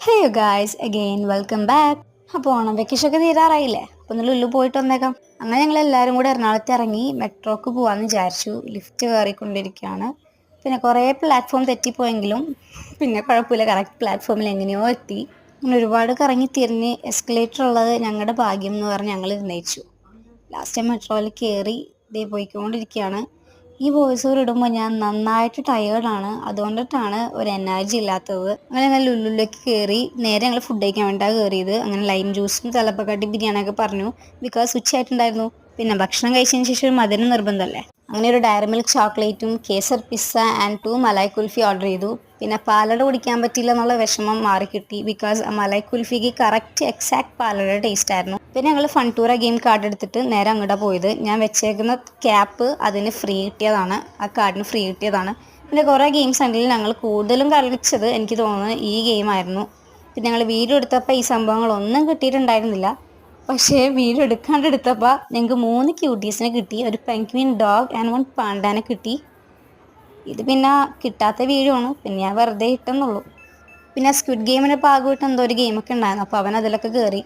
Hey you guys again welcome back. അപ്പോൾ ഓണം വെക്കേഷനൊക്കെ തീരാറായില്ലേ? അപ്പോൾ ഒന്ന് ലുല്ലു പോയിട്ട് വന്നേക്കാം. അങ്ങനെ ഞങ്ങൾ എല്ലാവരും കൂടെ എറണാകുളത്ത് ഇറങ്ങി മെട്രോക്ക് പോകാമെന്ന് വിചാരിച്ചു. ലിഫ്റ്റ് കയറിക്കൊണ്ടിരിക്കുകയാണ്. പിന്നെ കുറേ പ്ലാറ്റ്ഫോം തെറ്റിപ്പോയെങ്കിലും പിന്നെ കുഴപ്പമില്ല, കറക്റ്റ് പ്ലാറ്റ്ഫോമിൽ എങ്ങനെയോ എത്തി. അങ്ങനെ ഒരുപാട് കറങ്ങി തിരിഞ്ഞ് എസ്കലേറ്റർ ഉള്ളത് ഞങ്ങളുടെ ഭാഗ്യം എന്ന് പറഞ്ഞ് ഞങ്ങൾ നിർണ്ണയിച്ചു. ലാസ്റ്റ് മെട്രോയിൽ കയറി ഇതേ പോയിക്കൊണ്ടിരിക്കുകയാണ്. ഈ വോയിസ് ഓവർ ഇടുമ്പോൾ ഞാൻ നന്നായിട്ട് ടയേർഡാണ്, അതുകൊണ്ടിട്ടാണ് ഒരു എനർജി ഇല്ലാത്തത്. അങ്ങനെ ഞങ്ങൾ ലുല്ലുലേക്ക് കയറി നേരെ ഞങ്ങൾ ഫുഡ് കഴിക്കാൻ വേണ്ടിയിട്ടാണ് കയറിയത്. അങ്ങനെ ലൈം ജ്യൂസും തലപ്പക്കാട്ടി ബിരിയാണിയൊക്കെ പറഞ്ഞു, ബിക്കോസ് ഉച്ചയായിട്ടുണ്ടായിരുന്നു. പിന്നെ ഭക്ഷണം കഴിച്ചതിന് ശേഷം ഒരു മധുരം നിർബന്ധമല്ലേ. അങ്ങനെ ഒരു ഡയറി മിൽക്ക് ചോക്ലേറ്റും kesar pizza and 2 malai kulfi order ചെയ്തു. പിന്നെ പാലട കുടിക്കാൻ പറ്റില്ല എന്നുള്ള വിഷമം മാറിക്കിട്ടി, ബിക്കോസ് ആ മലായ് കുൽഫിക്ക് കറക്റ്റ് എക്സാക്ട് പാലട ടേസ്റ്റ് ആയിരുന്നു. പിന്നെ ഞങ്ങൾ ഫൺടൂറ ഗെയിം കാർഡ് എടുത്തിട്ട് നേരെ അങ്ങോട്ടാണ് പോയത്. ഞാൻ വെച്ചേക്കുന്ന ക്യാപ്പ് അതിന് ഫ്രീ കിട്ടിയതാണ്, ആ കാർഡിന് ഫ്രീ കിട്ടിയതാണ്. പിന്നെ കുറേ ഗെയിംസ് ഉണ്ടെങ്കിൽ ഞങ്ങൾ കൂടുതലും കളിച്ചത് എനിക്ക് തോന്നുന്നത് ഈ ഗെയിമായിരുന്നു. പിന്നെ ഞങ്ങൾ വീഡിയോ എടുത്തപ്പോൾ ഈ സംഭവങ്ങളൊന്നും കിട്ടിയിട്ടുണ്ടായിരുന്നില്ല. പക്ഷേ വീഡിയോ എടുക്കാണ്ടെടുത്തപ്പോൾ ഞങ്ങൾക്ക് 3 ക്യൂട്ടീസിനെ കിട്ടി, ഒരു പെൻഗ്വിൻ ഡോഗ് ആൻഡ് 1 പാണ്ടാനെ കിട്ടി. ഇത് പിന്നെ കിട്ടാത്ത വീഡിയോ ആണ്, പിന്നെ ഞാൻ വെറുതെ ഇട്ടെന്നുള്ളൂ. പിന്നെ സ്ക്വിഡ് ഗെയിമിന് പാകമായിട്ട് എന്തോ ഒരു ഗെയിമൊക്കെ ഉണ്ടായിരുന്നു, അപ്പോൾ അവൻ അതിലൊക്കെ കയറി.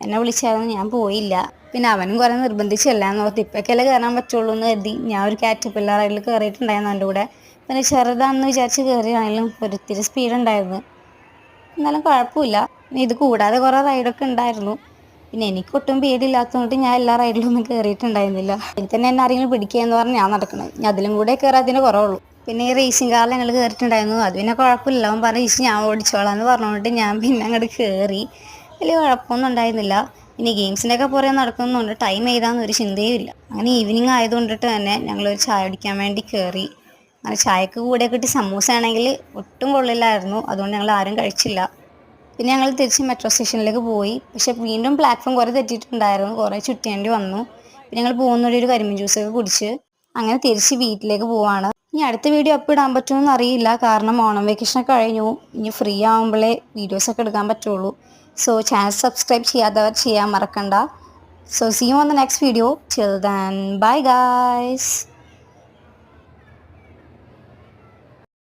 എന്നെ വിളിച്ചായിരുന്നു, ഞാൻ പോയില്ല. പിന്നെ അവനും കുറേ നിർബന്ധിച്ചല്ലാന്ന് ഓർത്ത് ഇപ്പൊക്കെയല്ലേ കയറാൻ പറ്റുള്ളൂ എന്ന് കരുതി ഞാൻ ഒരു കാറ്റർപില്ലർ റൈഡിൽ കയറിയിട്ടുണ്ടായിരുന്നു എൻ്റെ കൂടെ. പിന്നെ ചെറുതാണെന്ന് വിചാരിച്ച് കയറിയാണെങ്കിലും ഒരിത്തിരി സ്പീഡ് ഉണ്ടായിരുന്നു, എന്നാലും കുഴപ്പമില്ല. പിന്നെ ഇത് കൂടാതെ കുറേ റൈഡൊക്കെ ഉണ്ടായിരുന്നു. പിന്നെ എനിക്കൊട്ടും പേടിയില്ലാത്തതുകൊണ്ട് ഞാൻ എല്ലാ റൈഡിലൊന്നും കയറിയിട്ടുണ്ടായിരുന്നില്ല. എനിക്ക് തന്നെ എന്നെ ആരെങ്കിലും പിടിക്കുക എന്ന് പറഞ്ഞ് ഞാൻ നടക്കണത്, ഞാൻ അതിലും കൂടെ കയറാതിന് കുറവുള്ളൂ. പിന്നെ ഈ റേസിംഗ് കാറിൽ ഞങ്ങൾ കയറിയിട്ടുണ്ടായിരുന്നു, അത് പിന്നെ കുഴപ്പമില്ല. അവൻ പറഞ്ഞ് ചേച്ചി ഞാൻ ഓടിച്ചോളാം എന്ന് പറഞ്ഞുകൊണ്ട് ഞാൻ പിന്നെ അങ്ങോട്ട് കയറി. വലിയ കുഴപ്പമൊന്നും ഉണ്ടായിരുന്നില്ല. ഇനി ഗെയിംസിൻ്റെയൊക്കെ പുറകെ നടക്കുന്നതുകൊണ്ട് ടൈം ചെയ്താന്നൊരു ചിന്തയും ഇല്ല. അങ്ങനെ ഈവനിങ് ആയതുകൊണ്ടിട്ട് തന്നെ ഞങ്ങളൊരു ചായ കുടിക്കാൻ വേണ്ടി കയറി. അങ്ങനെ ചായക്ക് കൂടെ കിട്ടി സമൂസ ആണെങ്കിൽ ഒട്ടും കൊള്ളില്ലായിരുന്നു, അതുകൊണ്ട് ഞങ്ങൾ ആരും കഴിച്ചില്ല. പിന്നെ ഞങ്ങൾ തിരിച്ച് മെട്രോ സ്റ്റേഷനിലേക്ക് പോയി. പക്ഷെ വീണ്ടും പ്ലാറ്റ്ഫോം കുറേ തെറ്റിയിട്ടുണ്ടായിരുന്നു, കുറേ ചുറ്റേണ്ടി വന്നു. പിന്നെ ഞങ്ങൾ പോകുന്നവഴി ഒരു കരിമ്പ് ജ്യൂസൊക്കെ കുടിച്ച് അങ്ങനെ തിരിച്ച് വീട്ടിലേക്ക് പോവാണ്. ഇനി അടുത്ത വീഡിയോ എപ്പോൾ ഇടാൻ പറ്റുമെന്ന് അറിയില്ല, കാരണം ഓണം വെക്കേഷനൊക്കെ കഴിഞ്ഞു. ഇനി ഫ്രീ ആകുമ്പോഴേ വീഡിയോസൊക്കെ എടുക്കാൻ പറ്റുള്ളൂ. സോ ചാനൽ സബ്സ്ക്രൈബ് ചെയ്യാത്തവർ ചെയ്യാൻ മറക്കണ്ട. So see you on the next video. Till then bye guys.